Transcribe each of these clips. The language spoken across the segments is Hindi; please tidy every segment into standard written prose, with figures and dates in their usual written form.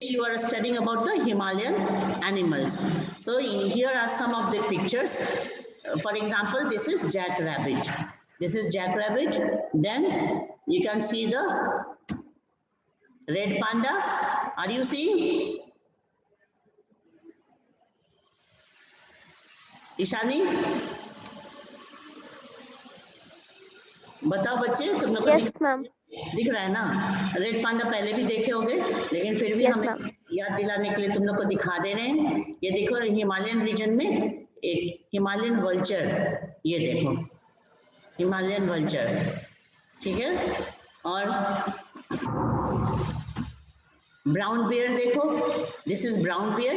you are studying about the Himalayan animals. So here are some of the pictures. For example, this is jackrabbit. This is jackrabbit. Then you can see the red panda. Are you seeing? Ishani बताओ बच्चे, तुम लोग को दिख रहा है ना? रेड पांडा पहले भी देखे होंगे, लेकिन फिर भी हमें याद दिलाने के लिए तुम लोग को दिखा दे रहे हैं। ये देखो हिमालयन रीजन में एक हिमालयन वल्चर, ये देखो हिमालयन वल्चर, ठीक है। और ब्राउन बियर देखो, this is brown bear,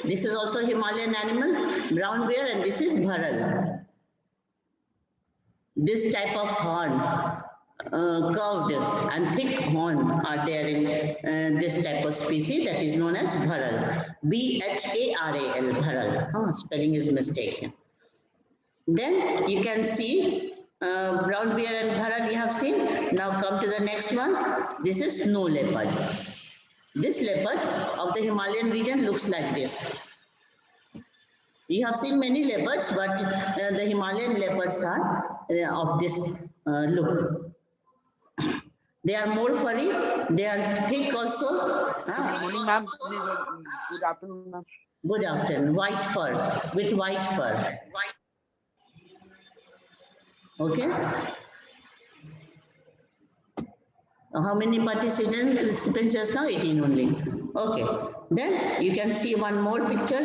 this is also Himalayan animal, brown bear, and this is भरल। This type of horn, curved and thick horn are there in this type of species that is known as bharal. B-H-A-R-A-L, bharal. Spelling is mistake here. Then you can see brown bear and bharal you have seen. Now come to the next one. This is snow leopard. This leopard of the Himalayan region looks like this. You have seen many leopards, but the Himalayan leopards are of this look. They are more furry. They are thick also. Good morning, ma'am. Good afternoon, ma'am. Good afternoon. White fur, with white fur. Okay. How many participants just now? 18 only. Okay. Then you can see one more picture.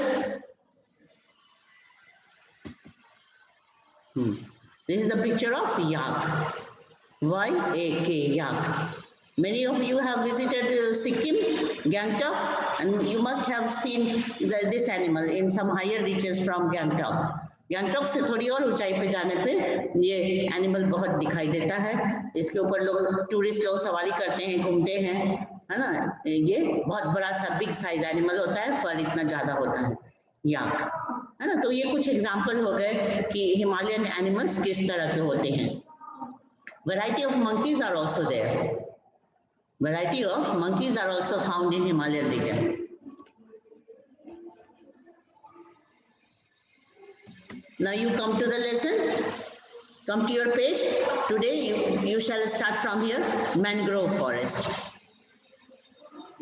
This is the picture of yak. Y-A-K, yak. Many of you have visited Sikkim, Gangtok, and you must have seen this animal in some higher reaches from Gangtok. Gangtok से थोड़ी और ऊंचाई पे जाने पे ये एनिमल बहुत दिखाई देता है। इसके ऊपर लोग टूरिस्ट लोग सवारी करते हैं, घूमते हैं, है ना। ये बहुत बड़ा सा बिग साइज एनिमल होता है, फर इतना ज्यादा होता है याक, है ना। तो ये कुछ एग्जांपल हो गए कि हिमालयन एनिमल्स किस तरह के होते हैं। Variety of monkeys are also there. Variety of monkeys are also found in Himalayan region. Now you come to the lesson, come to your page. Today you shall start from here, mangrove forest.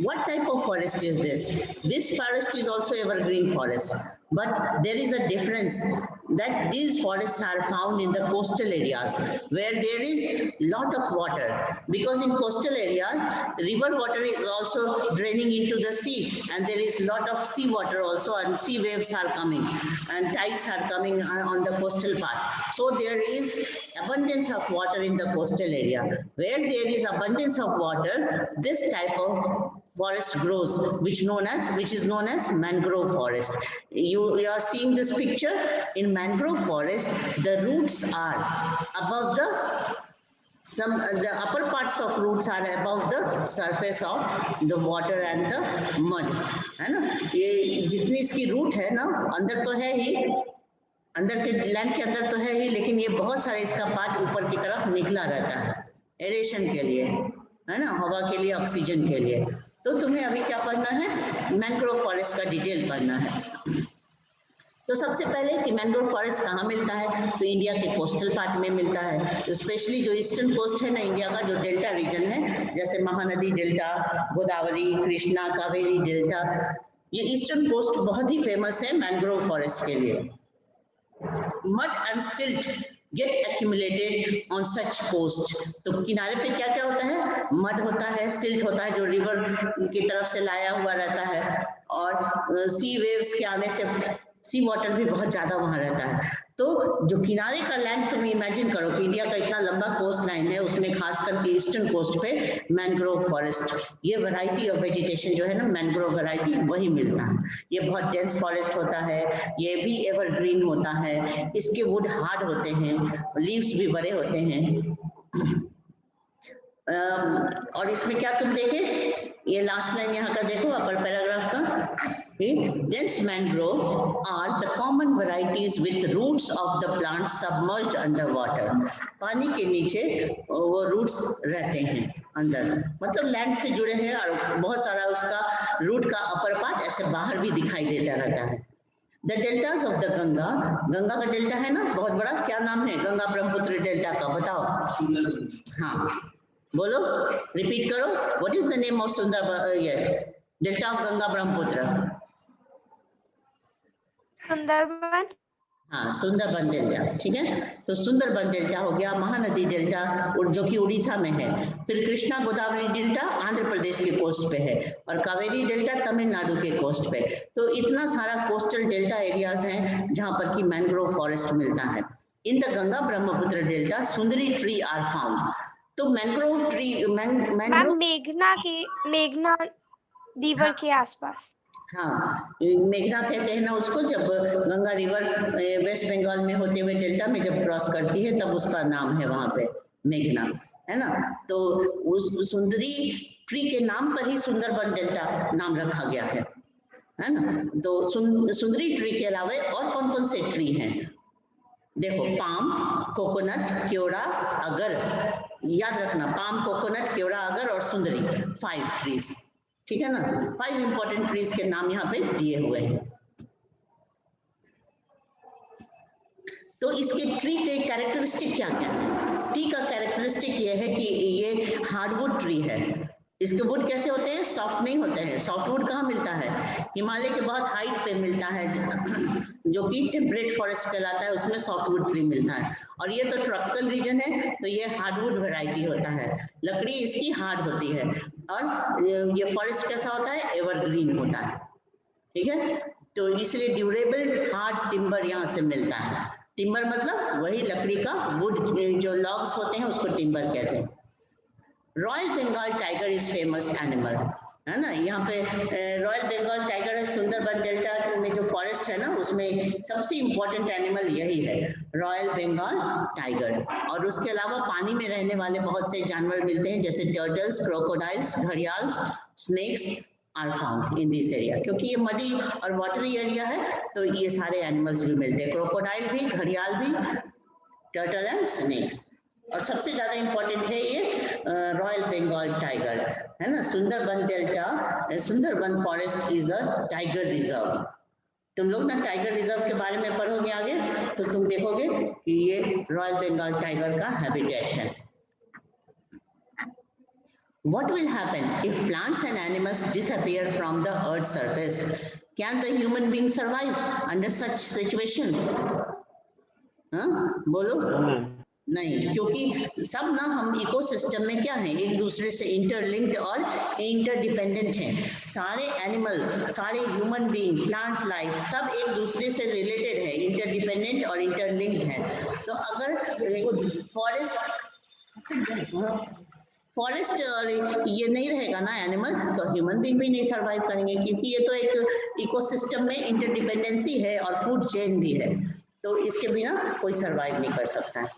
What type of forest is this? This forest is also evergreen forest, but there is a difference that these forests are found in the coastal areas where there is lot of water, because in coastal areas river water is also draining into the sea, and there is lot of sea water also, and sea waves are coming and tides are coming on the coastal part. So there is abundance of water in the coastal area. Where there is abundance of water, this type of forest grows, which is known as mangrove forest. You are seeing this picture. In mangrove forest, the roots are above the upper parts of roots are above the surface of the water and the mud, है ना। ये जितनी इसकी रूट है ना, अंदर तो है ही, अंदर के लैंड के अंदर तो है ही, लेकिन ये बहुत सारा इसका पार्ट ऊपर की तरफ निकला रहता है एरेशन के लिए, है ना, हवा के लिए, ऑक्सीजन के लिए। तो तुम्हें अभी क्या पढ़ना है? मैंग्रोव फॉरेस्ट का डिटेल पढ़ना है। तो सबसे पहले कि मैंग्रोव फॉरेस्ट कहाँ मिलता है, तो इंडिया के कोस्टल पार्ट में मिलता है। तो स्पेशली जो ईस्टर्न कोस्ट है ना इंडिया का, जो डेल्टा रीजन है, जैसे महानदी डेल्टा, गोदावरी, कृष्णा, कावेरी डेल्टा, ये ईस्टर्न कोस्ट बहुत ही फेमस है मैंग्रोव फॉरेस्ट के लिए। Mud and silt get accumulated on such coast. तो किनारे पे क्या क्या होता है? मड होता है, सिल्ट होता है जो रिवर की तरफ से लाया हुआ रहता है, और सी वेव्स के आने से सी वाटर भी बहुत ज्यादा वहां रहता है। तो जो किनारे का लैंड, तुम इमेजिन करो कि इंडिया का इतना लंबा कोस्ट लाइन है, उसमें खास करके ईस्टर्न कोस्ट पे मैंग्रोव फॉरेस्ट, ये वैरायटी ऑफ वेजिटेशन जो है ना, मैंग्रोव वैरायटी, वही मिलता है। ये बहुत डेंस फॉरेस्ट होता है, ये भी एवरग्रीन होता है, इसके वुड हार्ड होते हैं, लीव्स भी बड़े होते हैं। और इसमें क्या तुम देखे, ये लास्ट लाइन यहाँ का देखो, अपर पैराग्राफ का, dense mangrove are the common varieties with roots of the plant submerged under water. पानी के नीचे वो रूट्स रहते हैं, अंदर, मतलब लैंड से जुड़े हैं और बहुत सारा उसका रूट का अपर पार्ट ऐसे बाहर भी दिखाई देता रहता है। The deltas of the Ganga, Ganga का डेल्टा है ना बहुत बड़ा, क्या नाम है गंगा ब्रह्मपुत्र डेल्टा का, बताओ। हाँ बोलो, रिपीट करो, what is the name of सुंदर ये डेल्टा ऑफ गंगा ब्रह्मपुत्र? सुंदरबन। हाँ सुंदरबन डेल्टा, ठीक है। तो सुंदरबन डेल्टा हो गया, महानदी डेल्टा और जो कि उड़ीसा में है, फिर कृष्णा गोदावरी डेल्टा आंध्र प्रदेश के कोस्ट पे है, और कावेरी डेल्टा तमिलनाडु के कोस्ट पे। तो इतना सारा कोस्टल डेल्टा एरियाज हैं जहां पर कि मैंग्रोव फॉरेस्ट मिलता है। In the Ganga Brahmaputra delta Sundari tree are found. तो मैंग्रोव ट्री मैम मेघना रिवर के आसपास। हाँ मेघना कहते हैं ना उसको, जब गंगा रिवर वेस्ट बंगाल में होते हुए डेल्टा में जब क्रॉस करती है तब उसका नाम है वहां पे मेघना, है ना। तो उस सुंदरी ट्री के नाम पर ही सुंदरबन डेल्टा नाम रखा गया है ना। तो सुंदरी ट्री के अलावा और कौन कौन से ट्री हैं देखो, पाम, कोकोनट, केवड़ा, अगर, याद रखना पाम, कोकोनट, केवड़ा, अगर और सुंदरी, 5 ट्रीज, ठीक है ना। 5 इंपॉर्टेंट ट्रीज के नाम यहाँ पे दिए हुए हैं। तो इसके ट्री के कैरेक्टरिस्टिक क्या क्या है? ट्री का कैरेक्टरिस्टिक ये है कि ये हार्डवुड ट्री है। इसके वुड कैसे होते हैं? सॉफ्ट नहीं होते हैं। सॉफ्ट वुड कहाँ मिलता है? हिमालय के बहुत हाइट पे मिलता है, जो कि टेम्परेट फॉरेस्ट कहलाता है, उसमें सॉफ्ट वुड ट्री मिलता है। और ये तो ट्रॉपिकल रीजन है, तो ये हार्डवुड वैरायटी होता है, लकड़ी इसकी हार्ड होती है। और ये फॉरेस्ट कैसा होता है? एवरग्रीन होता है, ठीक है। तो इसलिए ड्यूरेबल हार्ड टिम्बर यहाँ से मिलता है। टिम्बर मतलब वही लकड़ी का वुड, जो लॉग्स होते हैं उसको टिम्बर कहते हैं। Royal Bengal tiger is famous animal, है ना। यहाँ पे रॉयल बंगाल टाइगर है, सुंदरबन डेल्टा में जो फॉरेस्ट है ना उसमें सबसे इम्पोर्टेंट एनिमल यही है, रॉयल बंगाल टाइगर। और उसके अलावा पानी में रहने वाले बहुत से जानवर मिलते हैं, जैसे turtles, crocodiles, gharials, snakes are found in this area. क्योंकि ये मडी और वाटरी एरिया है तो ये सारे एनिमल्स भी मिलते हैं, क्रोकोडाइल भी, घड़ियाल भी, टर्टल एंड स्नेक्स। और सबसे ज्यादा इंपॉर्टेंट है ये रॉयल बंगाल टाइगर, है ना। Sundarban delta, Sundarban forest is a tiger reserve. तुम लोग ना टाइगर रिजर्व के बारे में पढ़ोगे आगे तो तुम देखोगे कि ये रॉयल बंगाल टाइगर का हैबिटेट है। What will happen if plants and animals disappear from the Earth's surface? Can the human being survive under such situation? हाँ बोलो। नहीं, क्योंकि सब ना हम इकोसिस्टम में क्या है, एक दूसरे से इंटरलिंक्ड और इंटरडिपेंडेंट हैं। सारे एनिमल, सारे ह्यूमन बीइंग, प्लांट लाइफ सब एक दूसरे से रिलेटेड है, इंटरडिपेंडेंट और इंटरलिंक्ड है। तो अगर फॉरेस्ट और ये नहीं रहेगा ना एनिमल, तो ह्यूमन बीइंग भी नहीं सर्वाइव करेंगे, क्योंकि ये तो एक इकोसिस्टम में इंटरडिपेंडेंसी है और फूड चेन भी है, तो इसके बिना कोई सर्वाइव नहीं कर सकता है।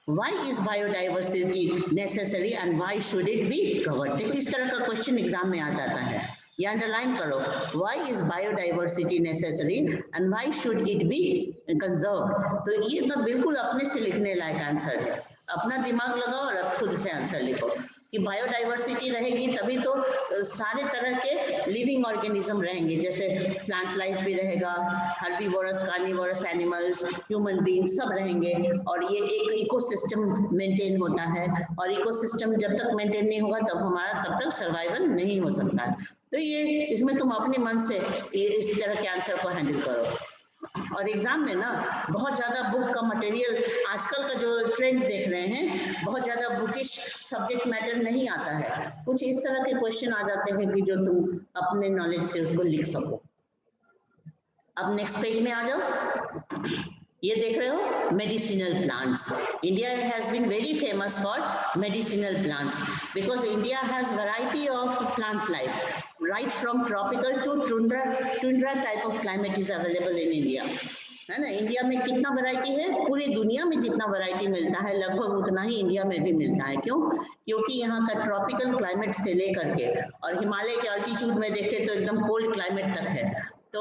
Why is biodiversity necessary and why should it be covered? देखो इस तरह का क्वेश्चन एग्जाम में आ जाता है, ये अंडरलाइन करो। Why is biodiversity necessary and why should it be conserved? तो ये तो बिल्कुल अपने से लिखने लायक आंसर है, अपना दिमाग लगाओ और अब खुद से आंसर लिखो कि बायोडाइवर्सिटी रहेगी तभी तो सारे तरह के लिविंग ऑर्गेनिज्म रहेंगे, जैसे प्लांट लाइफ भी रहेगा, herbivorous, carnivorous animals, human being सब रहेंगे, और ये एक इकोसिस्टम मेंटेन होता है। और इकोसिस्टम जब तक मेंटेन नहीं होगा तब हमारा तब तक सर्वाइवल नहीं हो सकता है। तो ये इसमें तुम अपने मन से इस तरह के आंसर को हैंडल करो। और एग्जाम में ना बहुत ज्यादा बुक का मटेरियल, आजकल का जो ट्रेंड देख रहे हैं, बहुत ज्यादा बुकिश सब्जेक्ट मैटर नहीं आता है, कुछ इस तरह के क्वेश्चन आ जाते हैं कि जो तुम अपने नॉलेज से उसको लिख सको। अब नेक्स्ट पेज में आ जाओ। ये देख रहे हो medicinal plants. India has been very famous for medicinal plants because India has variety of plant life, right from tropical to tundra type of climate is available in India, है ना। इंडिया में कितना वैरायटी है? पूरी दुनिया में जितना वैरायटी मिलता है लगभग उतना ही इंडिया में भी मिलता है। क्यों? क्योंकि यहाँ का ट्रॉपिकल क्लाइमेट से लेकर के और हिमालय के अल्टीट्यूड में देखें तो एकदम कोल्ड क्लाइमेट तक है, तो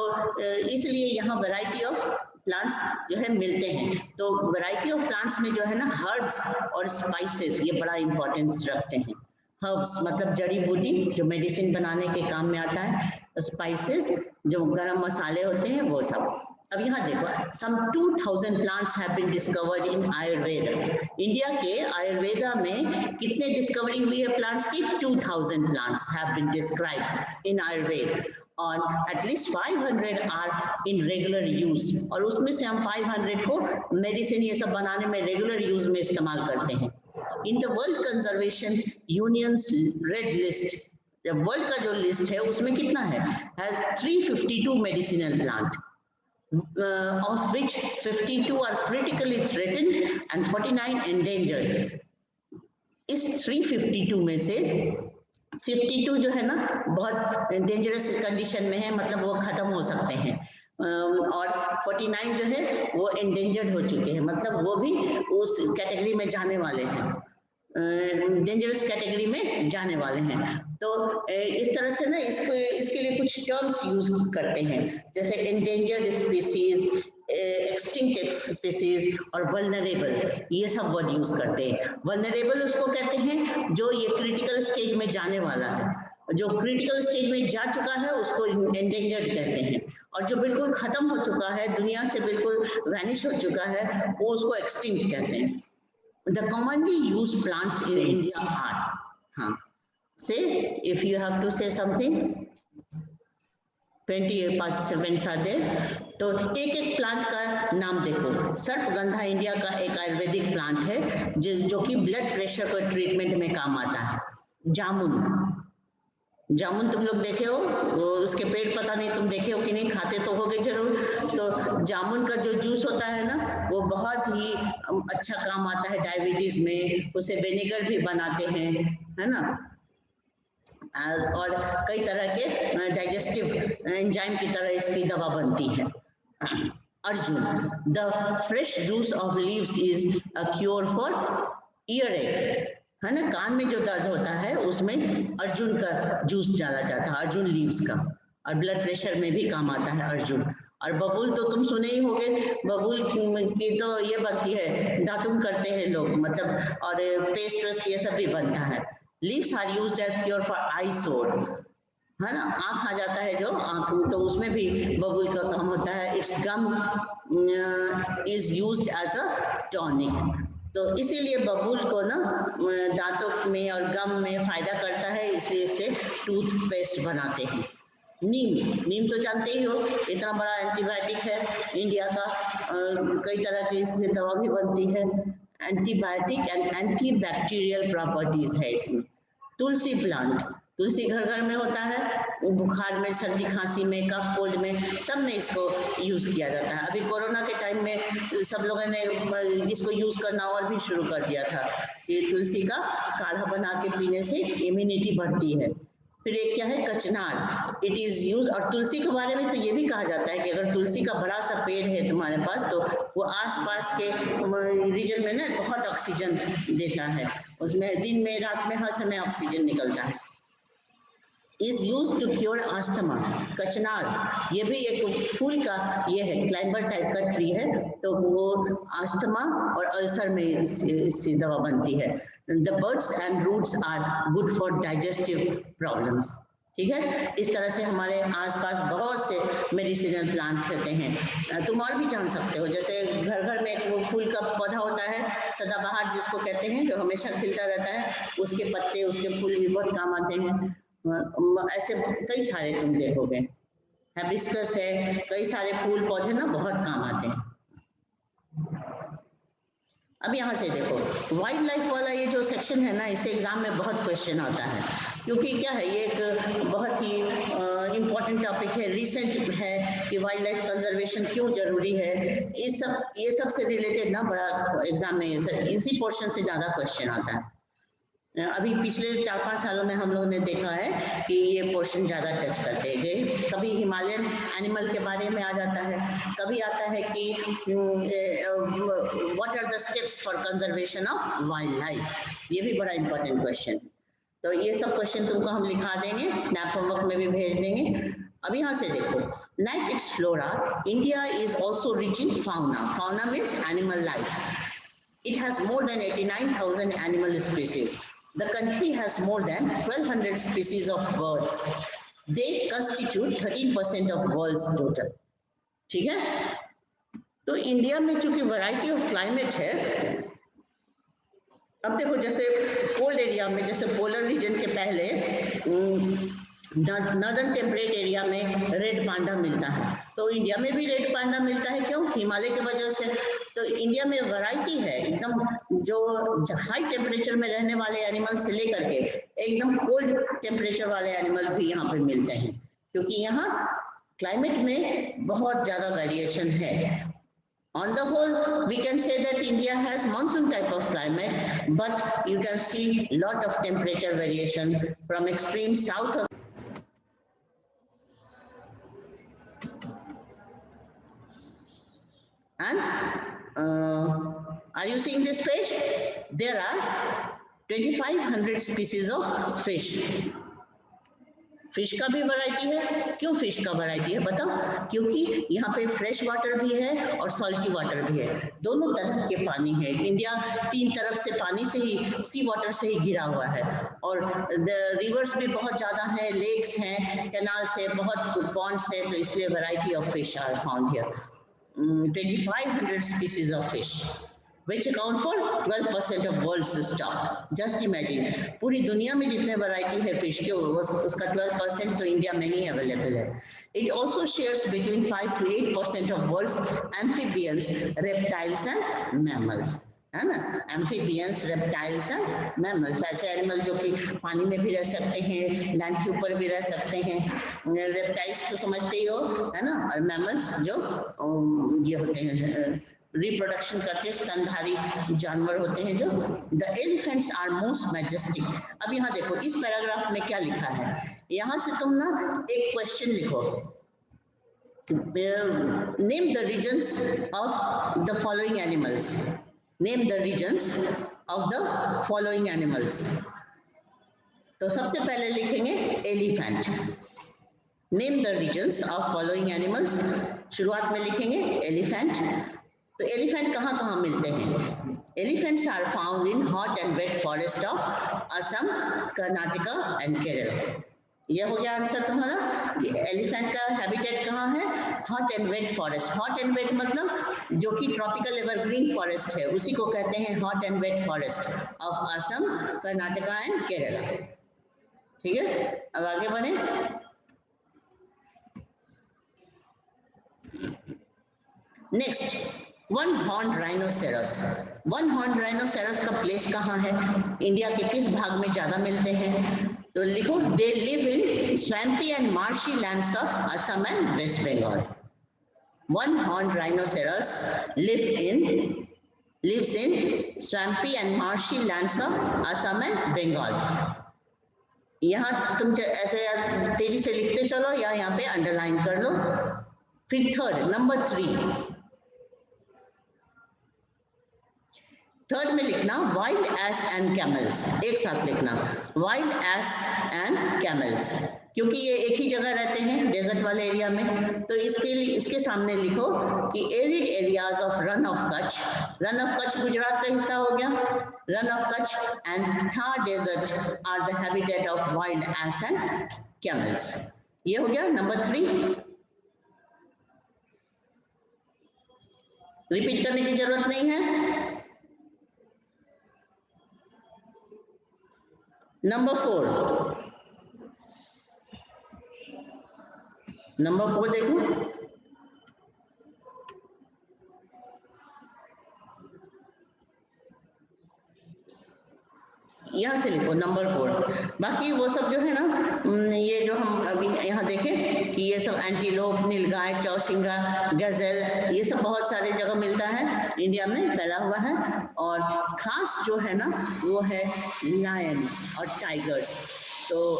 इसलिए यहाँ वैरायटी ऑफ प्लांट्स जो है मिलते हैं। तो वैरायटी ऑफ प्लांट्स में जो है ना हर्ब्स और स्पाइसेस ये बड़ा इंपॉर्टेंस रखते हैं। हर्ब्स मतलब जड़ी बूटी जो मेडिसिन बनाने के काम में आता है, स्पाइसेस जो गरम मसाले होते हैं वो सब। अब यहाँ देखो, some 2000 plants have been discovered in Ayurveda. India के आयुर्वेदा में कितने डिस्कवरी हुई है प्लांट्स की? 2000 plants have been described in Ayurveda, और at least 500 are in regular use, और उसमें से हम 500 को मेडिसिन ये सब बनाने में रेगुलर यूज में इस्तेमाल करते हैं। In the World Conservation Union's Red List, world का जो लिस्ट है उसमें कितना है? Has 352 medicinal plant. Of which 52 are critically threatened and 49 endangered. इस 352 में से 52 जो है ना बहुत डेंजरस कंडीशन में है, मतलब वो खत्म हो सकते हैं, और 49 जो है वो एंडेंजर्ड हो चुके हैं, मतलब वो भी उस कैटेगरी में जाने वाले हैं, डेंजरस कैटेगरी में जाने वाले हैं। तो इस तरह से ना इसके लिए कुछ टर्म्स यूज करते हैं, जैसे एंडेंजर्ड स्पीसीज, एक्सटिंक्ट स्पीसीज और वल्नरेबल, ये सब वर्ड यूज करते हैं। वल्नरेबल उसको कहते हैं जो ये क्रिटिकल स्टेज में जाने वाला है, जो क्रिटिकल स्टेज में जा चुका है उसको एंडेंजर्ड कहते हैं, और जो बिल्कुल खत्म हो चुका है, दुनिया से बिल्कुल वैनिश हो चुका है, वो उसको एक्सटिंक्ट कहते हैं। The commonly used plants in India are, हाँ, say if you have to say something, 20 participants are there, तो एक एक प्लांट का नाम देखो। सर्पगंधा इंडिया का एक आयुर्वेदिक प्लांट है जो कि ब्लड प्रेशर को ट्रीटमेंट में काम आता है। जामुन तुम लोग देखे हो, वो उसके पेड़ पता नहीं तुम देखे हो कि नहीं, खाते तो होगे जरूर। तो जामुन का जो जूस होता है ना वो बहुत ही अच्छा काम आता है डायबिटीज में, उसे विनेगर भी बनाते हैं, है ना, और कई तरह के डाइजेस्टिव एंजाइम की तरह इसकी दवा बनती है। Arjun, the fresh juice of leaves is a cure for year एक, है ना, कान में जो दर्द होता है उसमें अर्जुन का जूस डाला जाता है, अर्जुन लीव्स का, और ब्लड प्रेशर में भी काम आता है अर्जुन। और बबूल तो तुम सुने ही होगे, बबूल की तो ये बनती है, दातुन करते हैं लोग, मतलब, और पेस्ट वेस्ट ये सब भी बनता है। Leaves are used as cure for eye sore, है ना, आँख आ जाता है जो आँख, तो उसमें भी बबूल का काम होता है। Its gum is used as a tonic, तो इसीलिए बबूल को ना दांतों में और गम में फायदा करता है, इसलिए इससे टूथपेस्ट बनाते हैं। नीम तो जानते ही हो, इतना बड़ा एंटीबायोटिक है इंडिया का, कई तरह की इससे दवा भी बनती है, एंटीबायोटिक एंड एंटीबैक्टीरियल प्रॉपर्टीज है इसमें। तुलसी प्लांट, तुलसी घर घर में होता है, बुखार में, सर्दी खांसी में, कफ कोल्ड में, सब में इसको यूज किया जाता है। अभी कोरोना के टाइम में सब लोगों ने इसको यूज करना और भी शुरू कर दिया था। ये तुलसी का काढ़ा बना के पीने से इम्यूनिटी बढ़ती है। फिर एक क्या है, कचनार, इट इज यूज, और तुलसी के बारे में तो ये भी कहा जाता है कि अगर तुलसी का बड़ा सा पेड़ है तुम्हारे पास तो वो आसपास के रीजन में ना बहुत ऑक्सीजन देता है, उसमें दिन में रात में हर समय ऑक्सीजन निकलता है। Is use to cure asthma, कचनार ये भी एक फूल का ये है, क्लाइंबर टाइप का ट्री है, तो वो आस्थमा और अल्सर में इससे दवा बनती है। The birds and roots are good for digestive problems, ठीक है। इस तरह से हमारे आसपास बहुत से मेडिसिनल प्लांट होते हैं। तुम और भी जान सकते हो, जैसे घर घर में एक वो फूल का पौधा होता है सदाबहार जिसको कहते हैं, जो हमेशा खिलता रहता है, उसके पत्ते, उसके फूल भी बहुत काम आते हैं। ऐसे कई सारे तुम देखोगे, हिबिस्कस है, कई सारे फूल पौधे ना बहुत काम आते हैं। अब यहाँ से देखो, वाइल्ड लाइफ वाला ये जो सेक्शन है ना, इसे एग्जाम में बहुत क्वेश्चन आता है, क्योंकि क्या है, ये एक बहुत ही इम्पोर्टेंट टॉपिक है, रिसेंट है कि वाइल्ड लाइफ कंजर्वेशन क्यों जरूरी है। ये सब से रिलेटेड ना बड़ा एग्जाम में इसी पोर्शन से ज़्यादा क्वेश्चन आता है। अभी पिछले 4-5 सालों में हम लोगों ने देखा है कि ये पोर्शन ज़्यादा टच करते हैं। कभी हिमालयन एनिमल के बारे में आ जाता है, कभी आता है कि what are the steps for conservation of wild life, ये भी बड़ा इंपॉर्टेंट क्वेश्चन। तो ये सब क्वेश्चन तुमको हम लिखा देंगे, स्नैप होमवर्क में भी भेज देंगे। अब यहाँ से देखो, Like its flora, India is also rich in fauna. Fauna means animal life. It has more than 89,000 animal species. The country has more than 1,200 species of birds. They constitute 13% of world's total. ठीक है? तो इंडिया में चूंकि वैरायटी ऑफ क्लाइमेट है, अब देखो जैसे कोल्ड एरिया में, जैसे पोलर रीजन के पहले नॉर्दर्न टेम्परेट एरिया में रेड पांडा मिलता है, तो इंडिया में भी रेड पांडा मिलता है। क्यों? हिमालय की वजह से। तो इंडिया में वैरायटी है एकदम, जो हाई टेम्परेचर में रहने वाले एनिमल से लेकर के एकदम कोल्ड टेम्परेचर वाले एनिमल भी यहाँ पे मिलते हैं, क्योंकि यहाँ क्लाइमेट में बहुत ज्यादा वेरिएशन है। On the whole, we can say that India has monsoon type of climate, but you can see lot of temperature variation from extreme south of and are you seeing this page? There are 2,500 species of fish. Fish का भी वैरायटी है। क्यों फिश का वैरायटी है बताओ? क्योंकि यहाँ पे फ्रेश वाटर भी है और सॉल्टी वाटर भी है, दोनों तरह के पानी है। इंडिया तीन तरफ से पानी से ही, सी वाटर से ही घिरा हुआ है, और रिवर्स भी बहुत ज्यादा है, लेक्स हैं, कैनाल्स है, बहुत पॉन्ड्स है, तो इसलिए variety of fish are found here. 2,500 species of fish, which account for 12% of world's stock. Just imagine, पूरी दुनिया में जितने वैरायटी है फिश के, उसका 12% तो इंडिया में ही अवेलेबल है। It also shares between 5 to 8% of world's amphibians, reptiles and mammals. है ना? एम्फीबियंस, रेप्टाइल्स एंड मैमल्स, ऐसे एनिमल जो कि पानी में भी रह सकते हैं, लैंड के ऊपर भी रह सकते हैं। रेप्टाइल्स तो समझते ही हो, है ना? और मैमल्स जो ये होते हैं, रिप्रोडक्शन करते स्तनधारी जानवर होते हैं जो। The elephants are most majestic. अब यहाँ देखो इस पैराग्राफ में क्या लिखा है, यहाँ से तुम ना एक क्वेश्चन लिखो, name the regions of the following animals. Name the regions of the following animals. तो सबसे पहले लिखेंगे elephant. Name the regions of following animals. शुरुआत में लिखेंगे एलिफेंट। तो एलिफेंट कहाँ कहाँ मिलते हैं? Elephants are found in hot and wet forest of Assam, Karnataka and Kerala. ये हो गया आंसर तुम्हारा। एलिफेंट का हैबिटेट कहाँ है? Hot and wet forest. Hot and wet मतलब जो कि ट्रॉपिकल एवरग्रीन फॉरेस्ट है, उसी को कहते हैं hot and wet forest of Assam, Karnataka and Kerala. ठीक है, अब आगे बढ़े। Next, one horn rhinoceros. One horn rhinoceros का प्लेस कहाँ है? इंडिया के किस भाग में ज्यादा मिलते हैं? तो लिखो, they live in swampy and marshy lands of Assam and West Bengal. One horn rhinoceros lives in swampy and marshy lands of Assam and Bengal. यहाँ तुम ऐसे तेजी से लिखते चलो या यहाँ पे अंडरलाइन कर लो। फिर थर्ड, नंबर 3, थर्ड में लिखना वाइल्ड एस एंड कैमल्स। एक साथ लिखना वाइल्ड एस एंड कैमल्स, क्योंकि ये एक ही जगह रहते हैं डेजर्ट वाले एरिया में। तो इसके लिए इसके सामने लिखो कि arid areas of Rann of Kutch. Rann of Kutch Gujarat का हिस्सा हो गया। Rann of Kutch and Thar desert are the habitat of wild ass and camels. ये हो गया नंबर 3। रिपीट करने की जरूरत नहीं है। नंबर 4, नंबर 4 देखो, यहाँ से लिखो नंबर 4। बाकी वो सब जो है ना, ये जो हम अभी यहाँ देखें कि ये सब एंटीलोप, नीलगाय, चौसिंगा, गजल, ये सब बहुत सारे जगह मिलता है, इंडिया में फैला हुआ है। और खास जो है ना वो है लायन और टाइगर्स। तो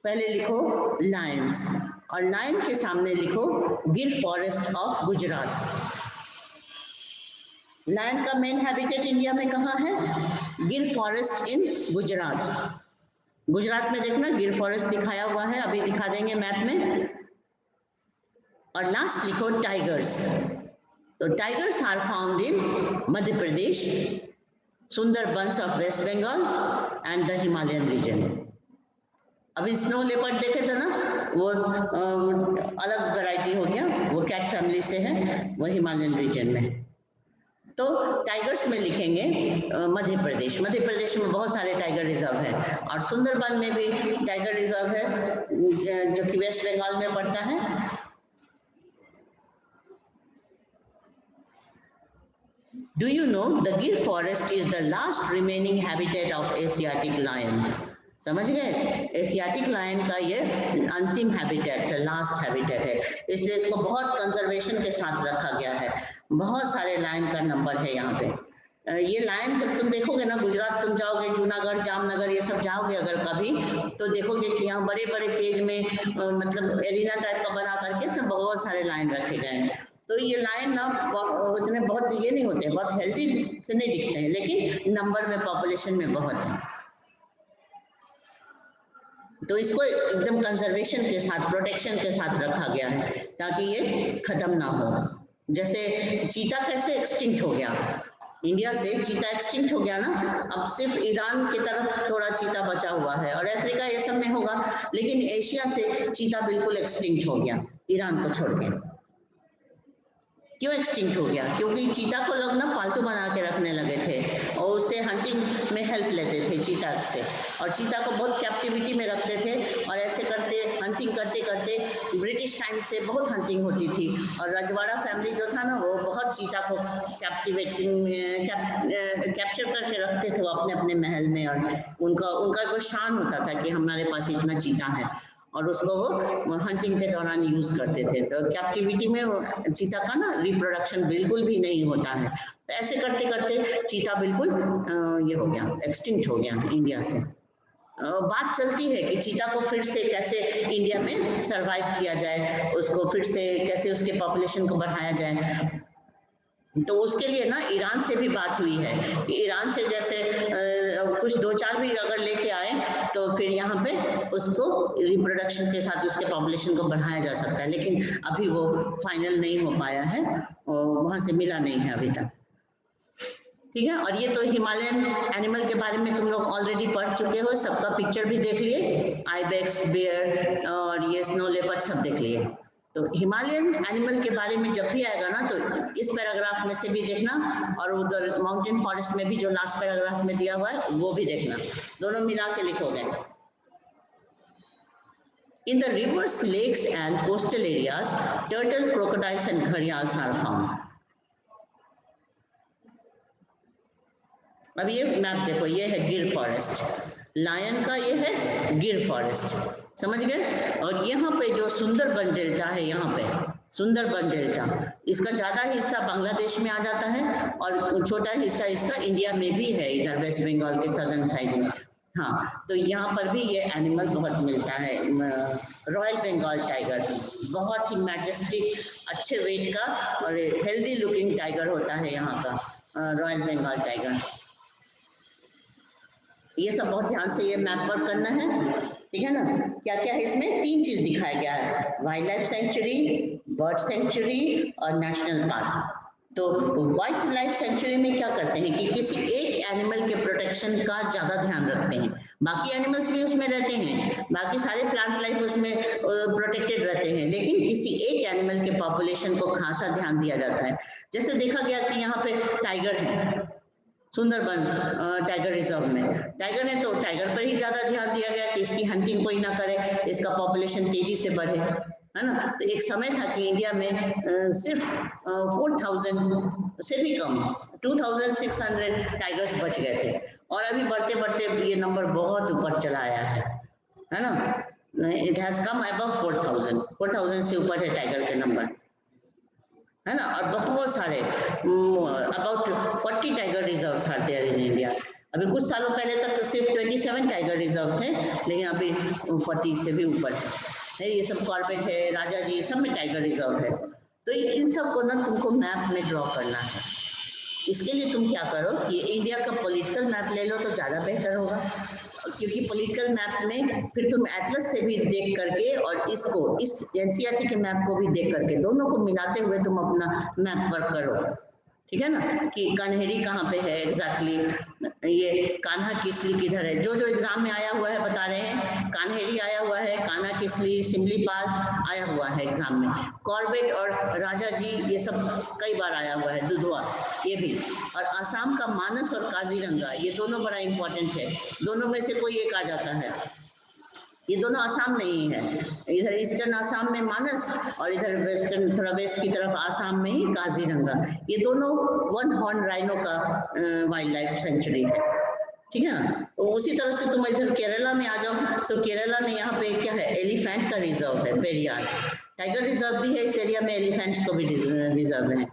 पहले लिखो लायंस, और लायन के सामने लिखो गिर फॉरेस्ट ऑफ गुजरात। लायन का मेन हैबिटेट इंडिया में कहाँ है? गिर फॉरेस्ट इन गुजरात। गुजरात में देखना गिर फॉरेस्ट दिखाया हुआ है, अभी दिखा देंगे मैप में। और लास्ट लिखो टाइगर्स। तो tigers are found in Madhya Pradesh, Sundarbans of West Bengal and the Himalayan region. अभी स्नो लेपर्ड देखे थे ना, वो अलग वैरायटी हो गया, वो कैट फैमिली से है, वो हिमालयन रीजन में। तो टाइगर्स में लिखेंगे मध्य प्रदेश। मध्य प्रदेश में बहुत सारे टाइगर रिजर्व है, और सुंदरबन में भी टाइगर रिजर्व है जो कि वेस्ट बंगाल में पड़ता है। Do you know the Gir forest is the last remaining habitat of Asiatic lion? समझ गए? एशियाटिक लायन का ये अंतिम हैबिटेट है, लास्ट हैबिटेट है, इसलिए इसको बहुत कंजर्वेशन के साथ रखा गया है। बहुत सारे लायन का नंबर है यहाँ पे। ये लायन जब तुम देखोगे ना, गुजरात तुम जाओगे, जूनागढ़, जामनगर, ये सब जाओगे अगर कभी, तो देखोगे कि यहाँ बड़े बड़े केज में मतलब एरिना टाइप का बना करके इसमें बहुत सारे लायन रखे गए हैं। तो ये लायन ना उतने बहुत ये नहीं होते, बहुत हेल्दी से नहीं दिखते हैं, लेकिन नंबर में, पॉपुलेशन में बहुत है। तो इसको एकदम कंजर्वेशन के साथ, प्रोटेक्शन के साथ रखा गया है ताकि ये खत्म ना हो। जैसे चीता कैसे एक्सटिंक्ट हो गया, इंडिया से चीता एक्सटिंक्ट हो गया ना, अब सिर्फ ईरान की तरफ थोड़ा चीता बचा हुआ है और अफ्रीका ये सब में होगा, लेकिन एशिया से चीता बिल्कुल एक्सटिंक्ट हो गया ईरान को छोड़ के। क्यों एक्सटिंक्ट हो गया? क्योंकि चीता को लोग ना पालतू बना के रखने लगे थे और उससे हंटिंग में हेल्प लेते थे चीता से, और चीता को बहुत कैप्टिविटी में रखते थे, और ऐसे करते हंटिंग करते करते ब्रिटिश टाइम से बहुत हंटिंग होती थी, और रजवाड़ा फैमिली जो था ना, वो बहुत चीता को कैप्चर करके रखते थे वो अपने अपने महल में, और उनका वो शान होता था कि हमारे पास इतना चीता है, और उसको वो हंटिंग के दौरान यूज करते थे। तो कैप्टिविटी में चीता का ना रिप्रोडक्शन बिल्कुल भी नहीं होता है। तो ऐसे करते करते चीता बिल्कुल ये हो गया, एक्सटिंक्ट हो गया इंडिया से। बात चलती है कि चीता को फिर से कैसे इंडिया में सरवाइव किया जाए, उसको फिर से कैसे उसके पॉपुलेशन को बढ़ाया जाए। तो उसके लिए ना ईरान से भी बात हुई है, ईरान से जैसे कुछ 2-4 भी अगर लेके आए तो फिर यहाँ पे उसको रिप्रोडक्शन के साथ उसके पॉपुलेशन को बढ़ाया जा सकता है, लेकिन अभी वो फाइनल नहीं हो पाया है, वहाँ से मिला नहीं है अभी तक। ठीक है, और ये तो हिमालयन एनिमल के बारे में तुम लोग ऑलरेडी पढ़ चुके हो, सबका पिक्चर भी देख लिए, आइबेक्स, बेयर और ये स्नो लेपर्ड सब देख लिए। तो हिमालयन एनिमल के बारे में जब भी आएगा ना, तो इस पैराग्राफ में से भी देखना, और उधर माउंटेन फॉरेस्ट में भी जो लास्ट पैराग्राफ में दिया हुआ है वो भी देखना, दोनों मिला के लिखोगे। In the rivers, lakes and coastal areas, turtle, crocodiles and gharials are found. अब ये मैप देखो, ये है गिर फॉरेस्ट, लायन का ये है गिर फॉरेस्ट, समझ गए। और यहाँ पे जो सुंदरबन डेल्टा है, यहाँ पे सुंदरबन डेल्टा, इसका ज्यादा हिस्सा बांग्लादेश में आ जाता है और छोटा हिस्सा इसका इंडिया में भी है, इधर वेस्ट बंगाल के सदर्न साइड में। हाँ, तो यहाँ पर भी ये एनिमल बहुत मिलता है। रॉयल बंगाल टाइगर बहुत ही मैजेस्टिक, अच्छे वेट का और हेल्दी लुकिंग टाइगर होता है यहाँ का रॉयल बंगाल टाइगर। ये सब बहुत ध्यान से ये मैप वर्क करना है, ठीक है ना। क्या क्या है इसमें? 3 चीज दिखाया गया है, wild life sanctuary, bird sanctuary और नेशनल पार्क। तो वाइल्ड लाइफ सेंचुरी में क्या करते हैं कि किसी एक एनिमल के प्रोटेक्शन का ज्यादा ध्यान रखते हैं, बाकी एनिमल्स भी उसमें रहते हैं, बाकी सारे प्लांट लाइफ उसमें प्रोटेक्टेड रहते हैं, लेकिन किसी एक एनिमल के पॉपुलेशन को खासा ध्यान दिया जाता है। जैसे देखा गया कि यहाँ पे टाइगर है, सुंदरबन टाइगर रिजर्व में टाइगर है, तो टाइगर पर ही ज्यादा ध्यान दिया गया कि इसकी हंटिंग कोई ना करे, इसका पॉपुलेशन तेजी से बढ़े, है ना। तो एक समय था कि इंडिया में सिर्फ 4000 से भी कम 2600 टाइगर्स बच गए थे, और अभी बढ़ते बढ़ते ये नंबर बहुत ऊपर चला आया है ना। इट हैज कम अबव 4000 से ऊपर है टाइगर के नंबर, है ना। और बहुत सारे about 40 tiger reserves are there in India. अभी कुछ सालों पहले तक तो सिर्फ 27 टाइगर रिजर्व थे, लेकिन अभी 40 से भी ऊपर है। ये सब कॉर्बेट है, राजा जी, सब में टाइगर रिजर्व है। तो इन सब को ना तुमको मैप में ड्रॉ करना है। इसके लिए तुम क्या करो कि इंडिया का पॉलिटिकल मैप ले लो तो ज़्यादा बेहतर होगा। क्योंकि पॉलिटिकल मैप में फिर तुम एटलस से भी देख करके और इसको इस एनसीईआरटी के मैप को भी देख करके दोनों को मिलाते हुए तुम अपना मैप वर्क करो, ठीक है ना, कि कन्हेरी कहाँ पे है एग्जैक्टली, ये कान्हा किसली किधर है, जो जो एग्जाम में आया हुआ है बता रहे हैं, कान्हेरी आया हुआ है, कान्हा किसली, सिमली पाल आया हुआ है एग्जाम में, कॉर्बेट और राजा जी ये सब कई बार आया हुआ है, दुधवा ये भी, और आसाम का मानस और काजीरंगा ये दोनों बड़ा इंपॉर्टेंट है, दोनों में से कोई एक आ जाता है, ये दोनों आसाम में ही है, इधर ईस्टर्न आसाम में मानस और इधर वेस्टर्न थोड़ा वेस्ट की तरफ आसाम में ही काजीरंगा, ये दोनों वन हॉर्न राइनो का वाइल्ड लाइफ सेंचुरी है, ठीक है ना। तो उसी तरह से तुम इधर केरला में आ जाओ, तो केरला में यहाँ पे क्या है, एलिफेंट का रिजर्व है, पेरियार टाइगर रिजर्व भी है, इस एरिया में एलिफेंट्स को भी रिजर्व है।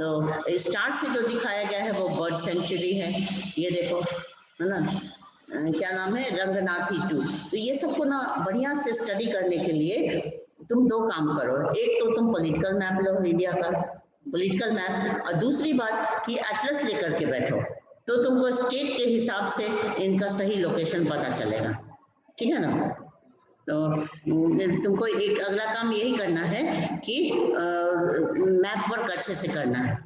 तो स्टार्ट से जो दिखाया गया है वो बर्ड सेंचुरी है, ये देखो है ना, क्या नाम है, रंगनाथी 2। तो ये सबको ना बढ़िया से स्टडी करने के लिए तुम दो काम करो, एक तो तुम पॉलिटिकल मैप लो इंडिया का, पॉलिटिकल मैप, और दूसरी बात कि एटलस लेकर के बैठो, तो तुमको स्टेट के हिसाब से इनका सही लोकेशन पता चलेगा, ठीक है ना। तो तुमको एक अगला काम यही करना है कि मैप वर्क अच्छे से करना है।